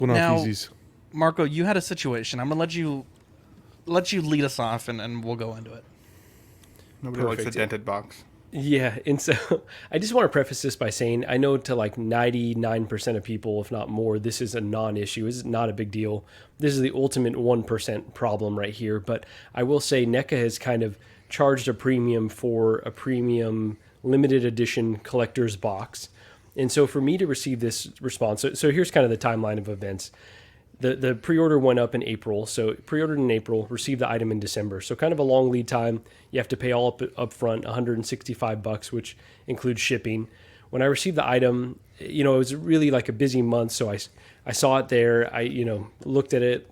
Now, Easies. Marco, you had a situation. I'm gonna let you lead us off, and we'll go into it. Nobody likes a Perfect. dented box. Yeah, and so I just want to preface this by saying I know to like 99% of people, if not more, this is a non-issue. This is not a big deal. This is the ultimate 1% problem right here. But I will say NECA has kind of charged a premium for a premium limited edition collector's box. And so for me to receive this response, so here's kind of the timeline of events. The pre-order went up in April, so pre-ordered in April, received the item in December. So kind of a long lead time. You have to pay all up front, $165, which includes shipping. When I received the item, it was really like a busy month, so I saw it there. I looked at it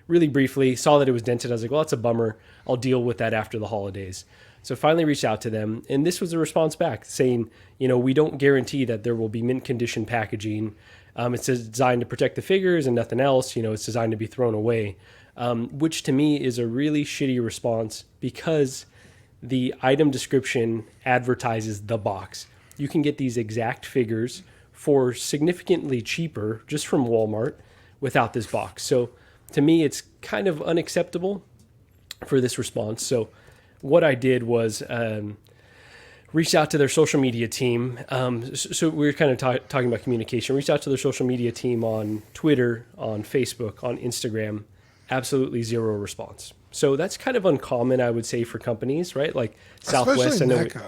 really briefly, saw that it was dented. I was like, well, that's a bummer. I'll deal with that after the holidays. So finally reached out to them, and this was a response back saying, we don't guarantee that there will be mint condition packaging. It's designed to protect the figures and nothing else. It's designed to be thrown away, which to me is a really shitty response because the item description advertises the box. You can get these exact figures for significantly cheaper just from Walmart without this box. So to me, it's kind of unacceptable for this response. So what I did was reached out to their social media team. So we were kind of talking about communication. Reached out to their social media team on Twitter, on Facebook, on Instagram. Absolutely zero response. So that's kind of uncommon, I would say, for companies, right? Like Southwest. Especially NECA.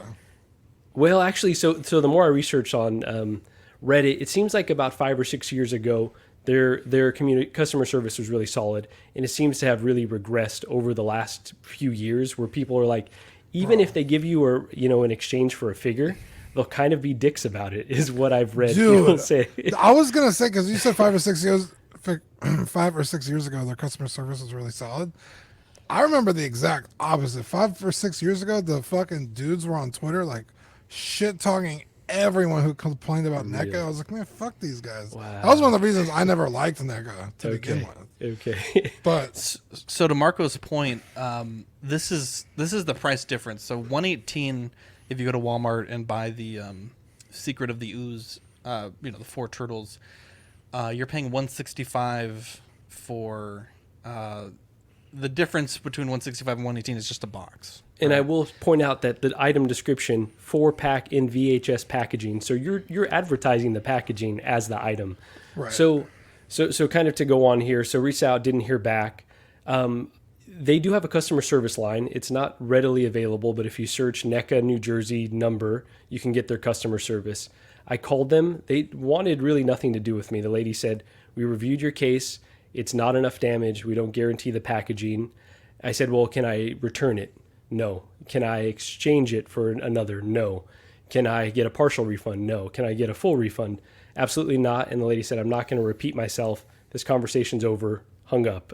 Well, actually, so the more I research on Reddit, it seems like about 5 or 6 years ago, their customer service was really solid, and it seems to have really regressed over the last few years, where people are like, even if they give you an exchange for a figure, they'll kind of be dicks about it, is what I've read people say. I was gonna say, because you said 5 or 6 years, 5 or 6 years ago, their customer service was really solid. I remember the exact opposite. 5 or 6 years ago, the fucking dudes were on Twitter like shit talking everyone who complained about NECA. I was like, man, fuck these guys. Wow. That was one of the reasons I never liked NECA to begin with. Okay. But So to Marco's point, this is the price difference. So $118 if you go to Walmart and buy the Secret of the Ooze, the 4 turtles, you're paying $165 for. The difference between $165 and $118 is just a box. And I will point out that the item description 4-pack in VHS packaging. So you're advertising the packaging as the item. Right. So kind of to go on here. So reached out, didn't hear back. They do have a customer service line. It's not readily available, but if you search NECA New Jersey number, you can get their customer service. I called them. They wanted really nothing to do with me. The lady said, we reviewed your case. It's not enough damage. We don't guarantee the packaging. I said, well, can I return it? No. Can I exchange it for another? No. Can I get a partial refund? No. Can I get a full refund? Absolutely not. And the lady said, I'm not going to repeat myself. This conversation's over. Hung up.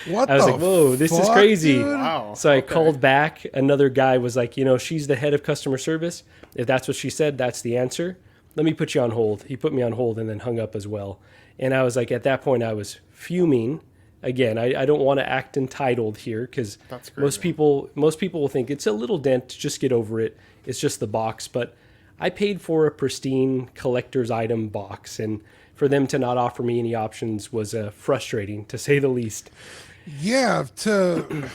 what I was like, whoa, this is crazy. Dude? Wow. So I called back. Another guy was like, she's the head of customer service. If that's what she said, that's the answer. Let me put you on hold. He put me on hold and then hung up as well. And I was like, at that point, I was fuming. Again, I don't want to act entitled here because most people will think it's a little dent. Just get over it. It's just the box. But I paid for a pristine collector's item box, and for them to not offer me any options was frustrating, to say the least. Yeah, And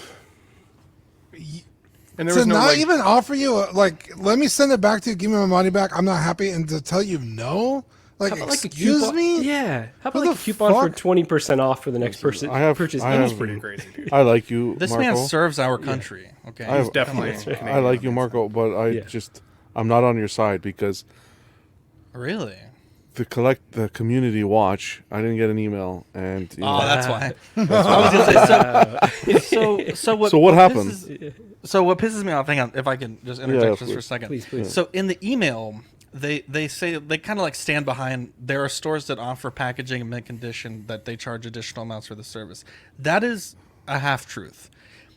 there was to no not even offer you let me send it back to you, give me my money back. I'm not happy, and to tell you no. Like, How about excuse like a coupon? me? Yeah. How Who about like the a coupon for fuck? 20% off for the next person purchase? I have- pretty crazy. Dude. I like you, This Marco. man serves our country. Okay, He's definitely Come on. I like you, Marco, but I'm not on your side because Really? the community watch. I didn't get an email, and That's why. I was gonna say so what happened? So what pisses me off? Hang on, if I can just interject just for a second. Please. So in the email, they say they kind of like stand behind. There are stores that offer packaging in mint condition that they charge additional amounts for the service. That is a half truth.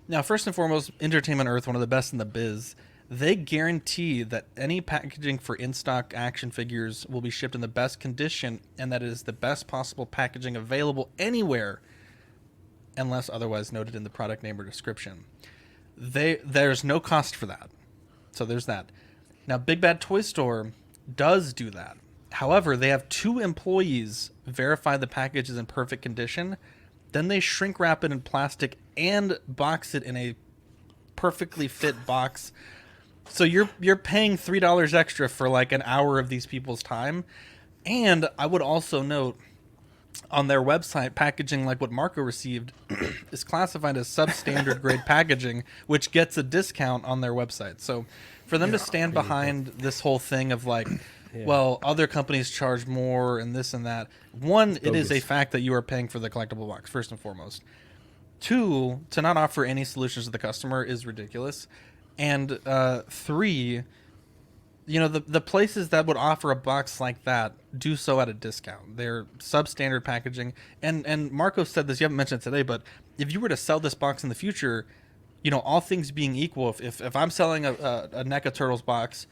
Now, first and foremost, Entertainment Earth, one of the best in the biz, they guarantee that any packaging for in-stock action figures will be shipped in the best condition and that it is the best possible packaging available anywhere, unless otherwise noted in the product name or description. There's no cost for that. So there's that. Now, Big Bad Toy Store does do that. However, they have 2 employees verify the package is in perfect condition. Then they shrink wrap it in plastic and box it in a perfectly fit box. So you're paying $3 extra for like an hour of these people's time. And I would also note on their website, packaging like what Marco received is classified as substandard grade packaging, which gets a discount on their website. So for them to stand behind this whole thing of like, well, other companies charge more and this and that. One, it is a fact that you are paying for the collectible box, first and foremost. 2, to not offer any solutions to the customer is ridiculous. And 3, you know, the places that would offer a box like that do so at a discount. They're substandard packaging. And Marco said this, you haven't mentioned it today, but if you were to sell this box in the future, you know, all things being equal, if I'm selling a NECA Turtles box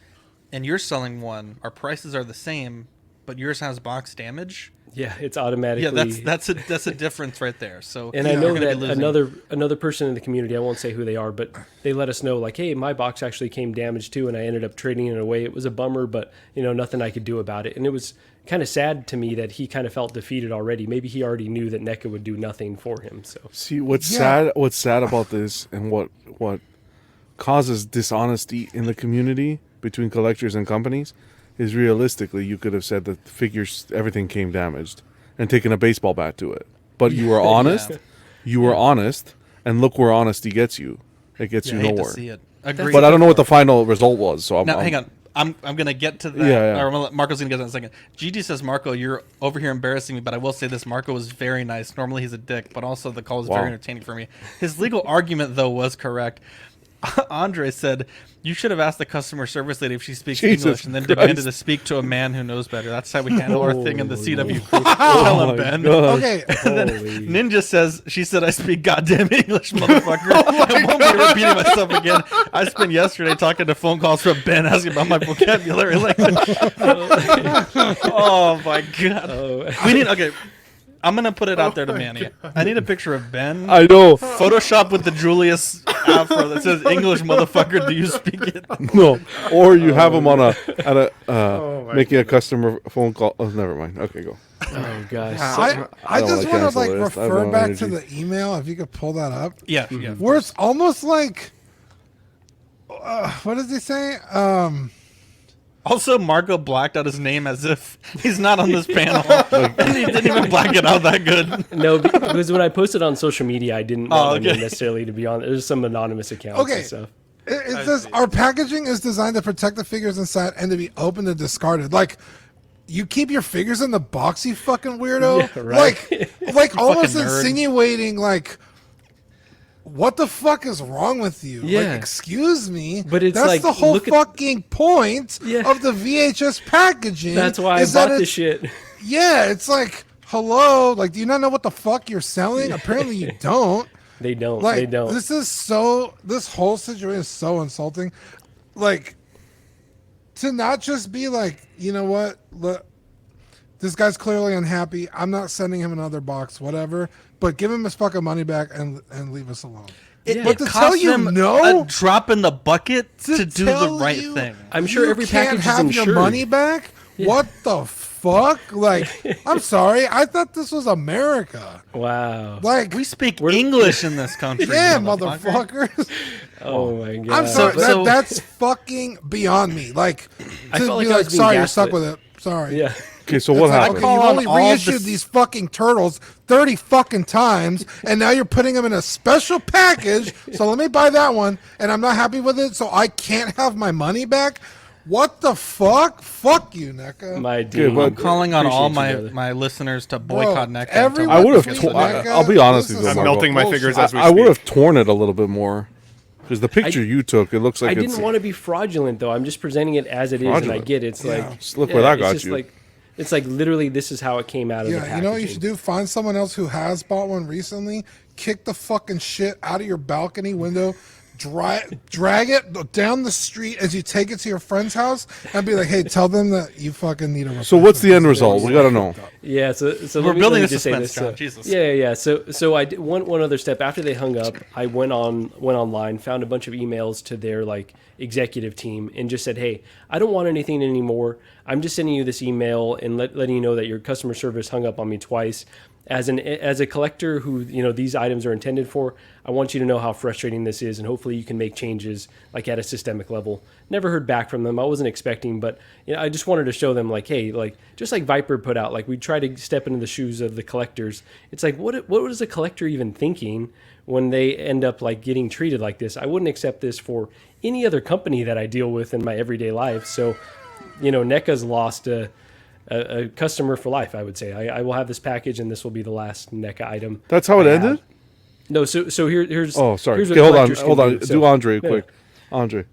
and you're selling one, our prices are the same, but yours has box damage. Yeah, it's automatically. Yeah, that's a difference right there. So, and I know that another person in the community, I won't say who they are, but they let us know like, hey, my box actually came damaged too, and I ended up trading it away. It was a bummer, but you know, nothing I could do about it. And it was kind of sad to me that he kind of felt defeated already. Maybe he already knew that NECA would do nothing for him. So See, what's sad about this, and what causes dishonesty in the community between collectors and companies, is realistically you could have said that the figures, everything came damaged, and taken a baseball bat to it. But you were honest. You were honest, and look where honesty gets you. It gets you I hate nowhere. to see it. Agreed. But I don't know what the final result was. So Now, hang on. I'm gonna get to that. Yeah. Or I'm gonna let Marco's gonna get to that in a second. Gigi says, Marco, you're over here embarrassing me, but I will say this: Marco was very nice. Normally he's a dick, but also the call was very entertaining for me. His legal argument though was correct. Andre said, you should have asked the customer service lady if she speaks English and then demanded to speak to a man who knows better. That's how we handle our thing in the CW crew. Tell him, Ben. Okay. And then Ninja says, she said, I speak goddamn English, motherfucker. I won't be repeating myself again. I spent yesterday talking to phone calls from Ben asking about my vocabulary language. Oh, my God. We need, okay. I'm going to put it out there to Manny. I need a picture of Ben. I know. Photoshop with the Julius afro that says, English, motherfucker, do you speak it? No. Or you have him on making a customer phone call. Oh, never mind. Okay, go. oh gosh, I don't just wanna want to cancel like this. I have refer no back energy. to the email if you could pull that up. Yeah. Where it's almost like, what does he say? Also, Marco blacked out his name as if he's not on this panel. And he didn't even black it out that good. no, because when I posted on social media, I didn't want okay. them necessarily to be on. There's some anonymous accounts Okay. and stuff. It says our packaging is designed to protect the figures inside and to be opened and discarded. Like, you keep your figures in the box, you fucking weirdo. Yeah, right. Like almost fucking nerd. insinuating like, what the fuck is wrong with you? Yeah. Like, excuse me. But it's that's like, the whole look at- fucking point Yeah. of the VHS packaging. That's why I is that bought this it's- shit. Yeah, it's like, hello, like, do you not know what the fuck you're selling? Apparently you don't. They don't. Like, they don't. this whole situation is so insulting. Like, to not just be like, you know what, look, this guy's clearly unhappy. I'm not sending him another box, whatever. But give him his fucking money back and leave us alone. But to cost tell you them no, a drop in the bucket to do the tell right you thing. I'm sure you every can't package is have insured. your money back. What the fuck? Like, I'm sorry. I thought this was America. Wow. Like, We speak English in this country. yeah, motherfucker. motherfuckers. Oh my god. I'm sorry. So- that's fucking beyond me. Like, I to felt be like I like, was being sorry, you're stuck gaslit. with it. Sorry. Yeah. Okay, so what It's like, happened? okay, call you've on only all reissued this- these fucking turtles 30 fucking times, and now you're putting them in a special package. So let me buy that one, and I'm not happy with it, so I can't have my money back. What the fuck? Fuck you, NECA. My dude. but- I'm calling on all Appreciate you, brother. my listeners to Bro, boycott NECA. everyone I would have. between To- NECA, I'll be honest this with you. is Marco. melting my bullshit. figures as we I would speak. have torn it a little bit more because the picture you took, it looks like I it's. didn't want to be fraudulent though. I'm just presenting it as it is, and I Fraudulent. get it. It's like Just look where that it's got just you. Like, it's like literally this is how it came out of the Yeah, packaging. you know what you should do? Find someone else who has bought one recently, kick the fucking shit out of your balcony window, drag it down the street as you take it to your friend's house and be like, hey, tell them that you fucking need a So what's the end result? We gotta know. Yeah, so We're building a just say suspense, this. John. Jesus. Yeah. So I did one other step after they hung up. I went online, found a bunch of emails to their like executive team, and just said, "Hey, I don't want anything anymore. I'm just sending you this email and letting you know that your customer service hung up on me twice. As a collector who these items are intended for, I want you to know how frustrating this is, and hopefully you can make changes like at a systemic level." Never heard back from them. I wasn't expecting, but I just wanted to show them like, hey, like just like Viper put out, like we try to step into the shoes of the collectors. It's like what was a collector even thinking when they end up like getting treated like this? I wouldn't accept this for any other company that I deal with in my everyday life. So, NECA's lost a customer for life, I would say. I will have this package, and this will be the last NECA item. That's how it I have. ended? No, so here's. Oh, sorry. Here's Okay, what hold collectors on. can Do Andre Yeah. quick. Andre.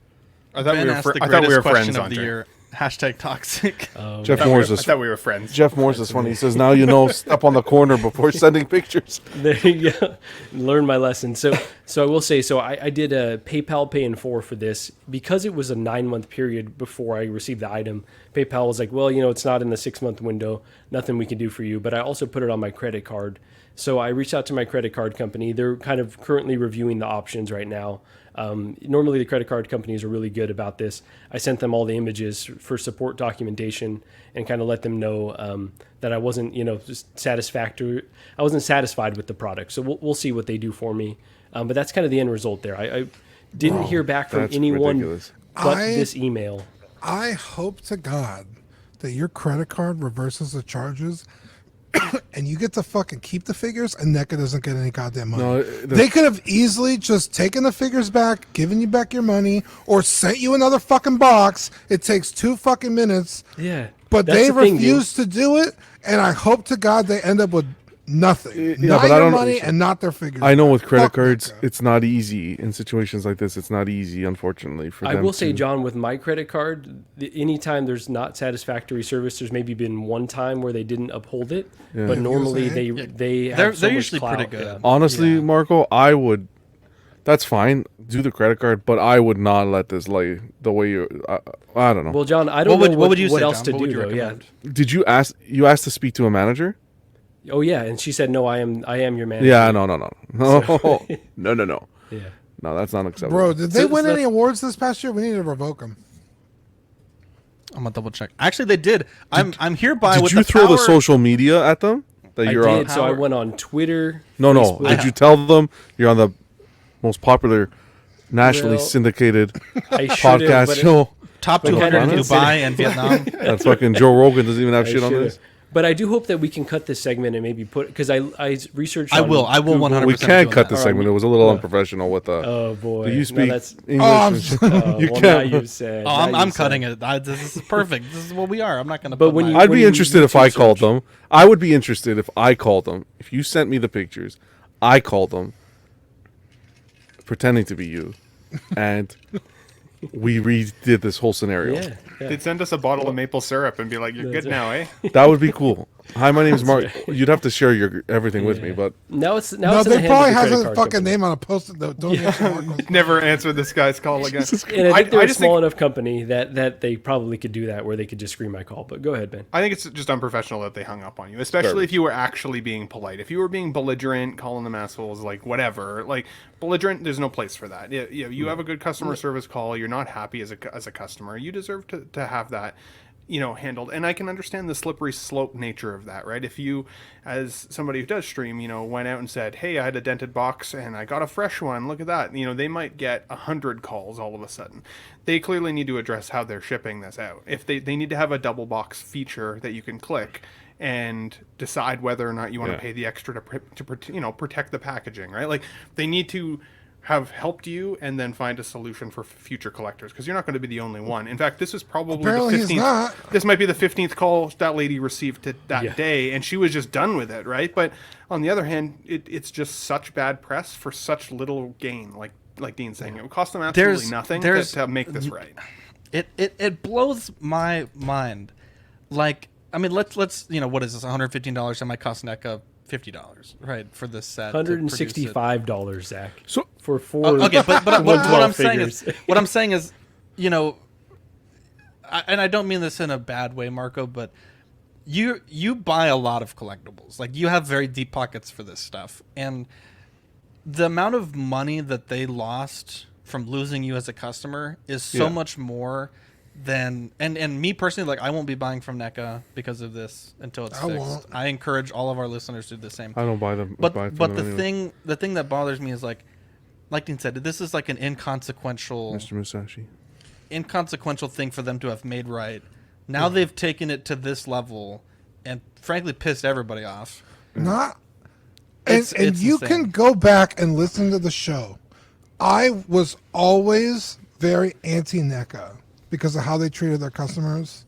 I thought Ben we were, asked the I thought we greatest were question friends, of the Andre. year. Hashtag toxic. Jeff I Morris thought we were friends. Jeff Morris is funny. He says, now you know, step on the corner before sending pictures. There you go. Learn my lesson. So I will say, I did a PayPal Pay in 4 for this because it was a 9-month period before I received the item. PayPal was like, well, it's not in the 6-month window. Nothing we can do for you. But I also put it on my credit card. So I reached out to my credit card company. They're kind of currently reviewing the options right now. Normally the credit card companies are really good about this. I sent them all the images for support documentation and kind of let them know that I wasn't, just satisfactory. I wasn't satisfied with the product. So we'll see what they do for me. But that's kind of the end result there. I didn't hear back from that's anyone ridiculous. but this email. I hope to God that your credit card reverses the charges and you get to fucking keep the figures and NECA doesn't get any goddamn money. No, they could have easily just taken the figures back, given you back your money, or sent you another fucking box. It takes 2 fucking minutes. Yeah. But that's they the thing, dude. refuse to do it, and I hope to God they end up with nothing. Yeah, Not but I your don't- money and not their figures. I know with credit Fuck cards, NECA. it's not easy. In situations like this, it's not easy, unfortunately, for I them will say, to- John, with my credit card, anytime there's not satisfactory service, there's maybe been one time where they didn't uphold it, Yeah. but normally USA? they have They're so much usually clout, pretty good. yeah. Honestly, Yeah. Marco, I would. That's fine. Do the credit card, but I would not let this like the way you. I don't know. Well, John, I don't know what would you say, else John? to What do would you though. Yeah. recommend? Did you ask? You asked to speak to a manager? Oh yeah, and she said, "No, I am your manager." Yeah. No. No. Yeah. No, that's not acceptable. Bro, did they So win any that's- awards this past year? We need to revoke them. I'm gonna double check. Actually, they did. I'm hereby Did with you the throw the power- social media at them? That I you're did. on? So I Power. went on Twitter. No. Facebook. Did you tell them you're on the most popular, nationally Well, syndicated I should've, podcast but show? top But 200 in kinda Dubai and Vietnam. That fucking Joe Rogan doesn't even have I shit on should've. this. But I do hope that we can cut this segment and maybe put because I researched. I on will Google. 100%. We can't cut doing the that. segment. It was a little unprofessional with the. Oh boy. Do you No, speak that's, English? I'm You well, can't. now you said. Oh, now I'm you cutting said. it. This is perfect. This is what we are. I'm not gonna. But put when my- you- I'd when be you interested do if I research- called them. I would be interested if I called them. If you sent me the pictures, I called them, pretending to be you, and we redid this whole scenario. Yeah. They'd send us a bottle of maple syrup and be like, "You're good now, eh?" That would be cool. Hi, my name's Mark. You'd have to share your everything with me, but Now it's No, it's in the they hands probably of the has credit a card fucking company. name on a post-it note. Don't answer Marco's. Never answer this guy's call again. And I think they're a just small enough company that they probably could do that where they could just screen my call. But go ahead, Ben. I think it's just unprofessional that they hung up on you, especially if you were actually being polite. If you were being belligerent, calling them assholes, like whatever, like belligerent, there's no place for that. You have a good customer service call. You're not happy as a customer. You deserve to have that, handled. And I can understand the slippery slope nature of that, right? If you, as somebody who does stream, went out and said, "Hey, I had a dented box and I got a fresh one. Look at that." They might get 100 calls all of a sudden. They clearly need to address how they're shipping this out. If they need to have a double box feature that you can click and decide whether or not you want to pay the extra to protect the packaging, right? Like they need to have helped you and then find a solution for future collectors, because you're not going to be the only one. In fact, this is probably Apparently the he's 15th. not. This might be the 15th call that lady received that Yeah. day, and she was just done with it, right? But on the other hand, it's just such bad press for such little gain, like Dean's saying. It would cost them absolutely nothing to make this right. It blows my mind. Like, I mean, let's what is this? $115 that might cost NECA $50, right, for this set. $165, Zach. So For four. Okay, but what 112 I'm saying is, figures. what I'm saying is, you know, and I don't mean this in a bad way, Marco, but you buy a lot of collectibles. Like, you have very deep pockets for this stuff, and the amount of money that they lost from losing you as a customer is so much more than and me personally, like, I won't be buying from NECA because of this until it's fixed. won't. I encourage all of our listeners to do the same. I don't buy them. But buy from but them the anyway. thing that bothers me is, like Dean said, this is like an inconsequential Mr. Musashi. thing for them to have made right. Now they've taken it to this level and frankly pissed everybody off. Not. It's You insane. can go back and listen to the show. I was always very anti-NECA because of how they treated their customers.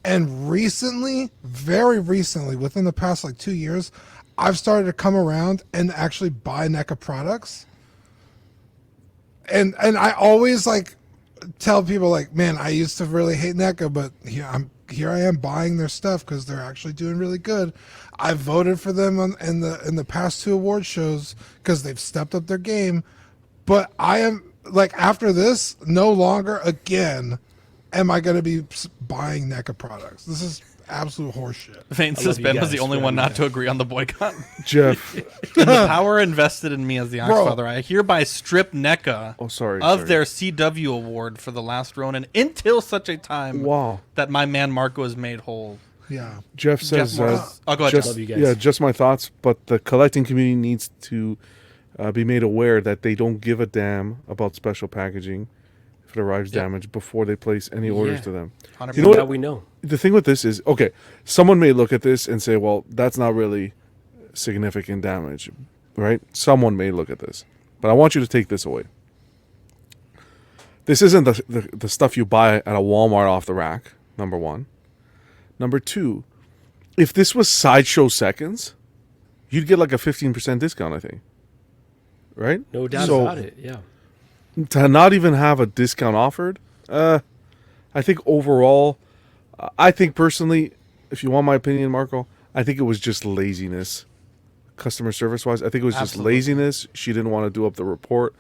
And recently, very recently, within the past like 2 years, I've started to come around and actually buy NECA products. And I always like tell people, like, man, I used to really hate NECA, but here I am buying their stuff because they're actually doing really good. I voted for them in the past 2 award shows because they've stepped up their game. But I am, like, after this, no longer again am I going to be buying NECA products. This is absolute horseshit. Vane love says you Ben was guys the only for one having not to agree on the boycott. Jeff. In the power invested in me as the Oxfather, I hereby strip NECA Sorry. their CW award for The Last Ronin until such a time Wow. that my man Marco is made whole. Yeah. Jeff says, Morris. Go ahead, just, Jeff. Love you guys. yeah, just my thoughts, but the collecting community needs to be made aware that they don't give a damn about special packaging if it arrives damaged before they place any orders Yeah. to them. 100%. You know Now what? we know. The thing with this is, okay, someone may look at this and say, well, that's not really significant damage, right? Someone may look at this, but I want you to take this away. This isn't the stuff you buy at a Walmart off the rack, number one. Number two, if this was Sideshow Seconds, you'd get like a 15% discount, I think. Right? No doubt So, about it. Yeah. to not even have a discount offered, I think overall, I think personally, if you want my opinion, Marco, I think it was just laziness, customer service wise. I think it was just Absolutely. laziness. She didn't want to do up the report.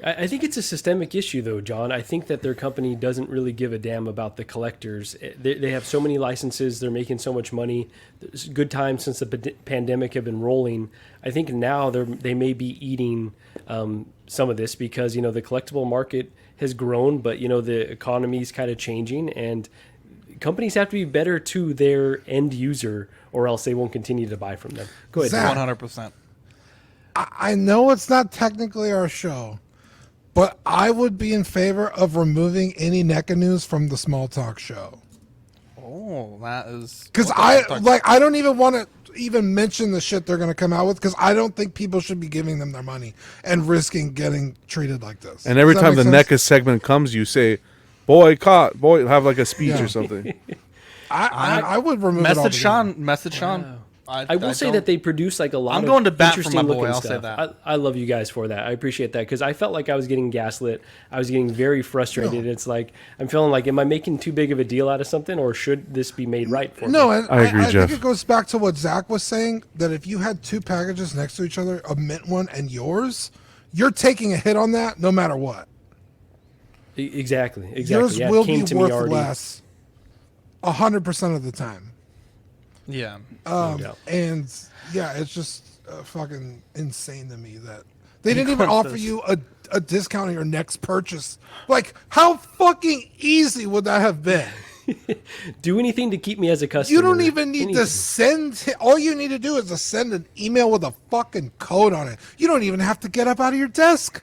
I think it's a systemic issue, though, John. I think that their company doesn't really give a damn about the collectors. They have so many licenses. They're making so much money. There's good times since the pandemic have been rolling. I think now they may be eating some of this because, the collectible market has grown, but, the economy is kind of changing, and companies have to be better to their end user or else they won't continue to buy from them. Go ahead. Zach. 100%. I know it's not technically our show, but I would be in favor of removing any NECA news from the Small Talk show. Oh, that is... Because I don't even want to even mention the shit they're going to come out with because I don't think people should be giving them their money and risking getting treated like this. And every Does that time the make sense? NECA segment comes, you say, boycott, have like a speech Yeah. or something. I would remove it Message altogether. Sean. Message Sean. I will say don't- that they produce like a lot I'm of going to bat for interesting my boy, looking I'll say stuff. that. I love you guys for that. I appreciate that because I felt like I was getting gaslit. I was getting very frustrated. No. It's like I'm feeling like, am I making too big of a deal out of something, or should this be made right for No, me? and I agree, Jeff. think it goes back to what Zach was saying, that if you had 2 packages next to each other, a mint one and yours, you're taking a hit on that no matter what. Exactly. Yours Yeah, it will came be to me worth already. less 100% of the time. Yeah. doubt. And yeah, it's just fucking insane to me that they didn't even offer you a discount on your next purchase. Like, how fucking easy would that have been? Do anything to keep me as a customer. You don't even need Anything. to send. All you need to do is to send an email with a fucking code on it. You don't even have to get up out of your desk.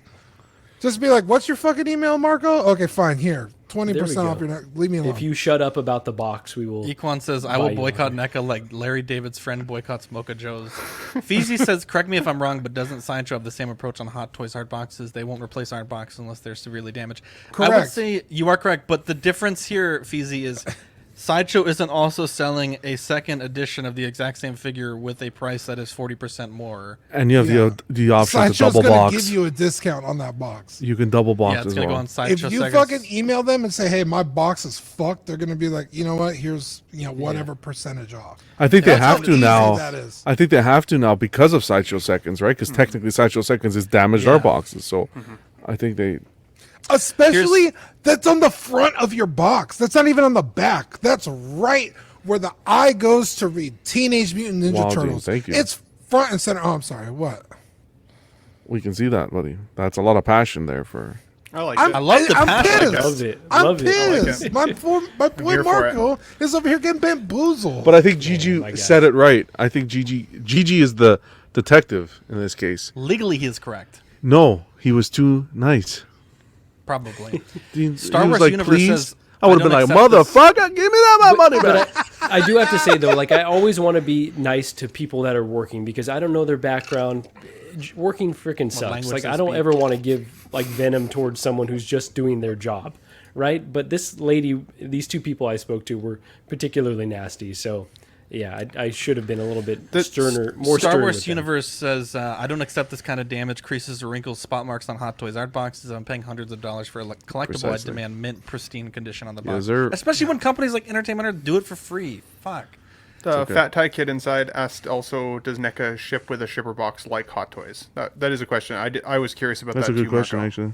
Just be like, "What's your fucking email, Marco?" Okay, fine. Here, 20% off go. your next. Leave me alone. If you shut up about the box, we will. Equan says, I will Buy boycott NECA like Larry David's friend boycotts Mocha Joe's. Feezy says, correct me if I'm wrong, but doesn't Sideshow have the same approach on Hot Toys art boxes? They won't replace art boxes unless they're severely damaged. I would Correct. say you are correct, but the difference here, Feezy, is Sideshow isn't also selling a second edition of the exact same figure with a price that is 40% more. And you have Yeah. the option to Sideshow's double gonna box. give you a discount on that box. You can double box Yeah, it's as gonna well. go on If Sideshow you Seconds. fucking email them and say, "Hey, my box is fucked," they're gonna be like, "You know what? Here's whatever percentage off." I think they That's have how to easy now. that is. I think they have to now because of Sideshow Seconds, right? Because technically Sideshow Seconds has damaged our Yeah. boxes. So I think they. Especially that's on the front of your box. That's not even on the back. That's right where the eye goes to read Teenage Mutant Ninja Wow, Dean, Turtles. thank you. It's front and center. Oh, I'm sorry. What? We can see that, buddy. That's a lot of passion there for. I like I it. love the I'm passion. pissed. Love it. I'm Love it. pissed. I like My boy here for it. Marco is over here getting bamboozled. But I think Gigi my God. said it right. I think Gigi is the detective in this case. Legally, he is correct. No, he was too nice. Probably. He Star was Wars like, Universe "Please?" says, I would have "I been don't like, accept this." "Motherfucker, give me that my money back." But I do have to say though, like I always want to be nice to people that are working because I don't know their background. Working freaking sucks. language Like they I don't speak. ever want to give like venom towards someone who's just doing their job, right? But this lady, these two people I spoke to were particularly nasty. So yeah, I should have been a little bit sterner, more Star stern Wars with them. Universe says, I don't accept this kind of damage, creases or wrinkles, spot marks on Hot Toys art boxes. I'm paying hundreds of dollars for a collectible. Precisely. I demand mint, pristine condition on the box. Yes, sir. Especially when companies like Entertainment Earth do it for free. Fuck. The okay. Fat Tie Kid inside asked also, does NECA ship with a shipper box like Hot Toys? That is a question. I was curious about That's that a good too, question, Marco. actually.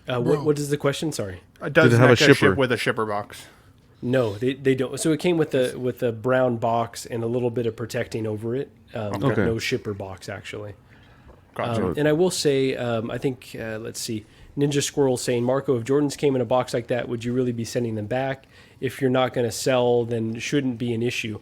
What is the question? Sorry. Does Did it have a NECA shipper? ship with a shipper box? No, they don't. So it came with the brown box and a little bit of protecting over it. Okay. No shipper box actually. Gotcha. And I will say, I think, let's see, Ninja Squirrel saying, Marco, if Jordans came in a box like that, would you really be sending them back? If you're not going to sell, then it shouldn't be an issue.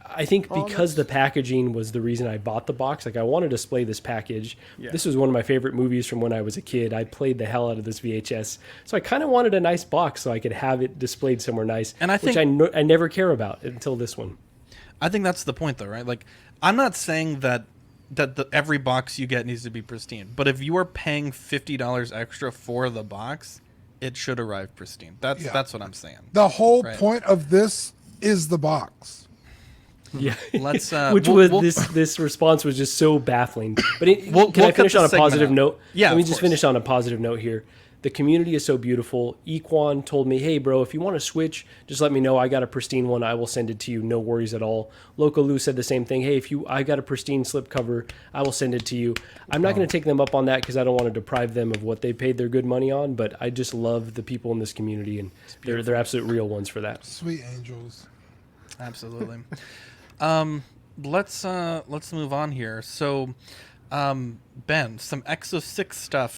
I think because the packaging was the reason I bought the box. Like I want to display this package. Yeah. This was one of my favorite movies from when I was a kid. I played the hell out of this VHS, so I kind of wanted a nice box so I could have it displayed somewhere nice. And I which think- I never care about until this one. I think that's the point, though, right? Like, I'm not saying that every box you get needs to be pristine, but if you are paying $50 extra for the box, it should arrive pristine. That's what I'm saying. the whole Right. point of this is the box. Yeah, Let's, which we'll- was this response was just so baffling. But can We'll I cut finish this on a segment positive out. note? Yeah, let me of just course. finish on a positive note here. The community is so beautiful. Equan told me, "Hey, bro, if you want to switch, just let me know. I got a pristine one. I will send it to you. No worries at all." Loco Lou said the same thing. "Hey, I got a pristine slipcover, I will send it to you." I'm not going to take them up on that because I don't want to deprive them of what they paid their good money on. But I just love the people in this community, and they're absolute real ones for that. Sweet angels. Absolutely. Let's move on here. So, Ben, some Exo 6 stuff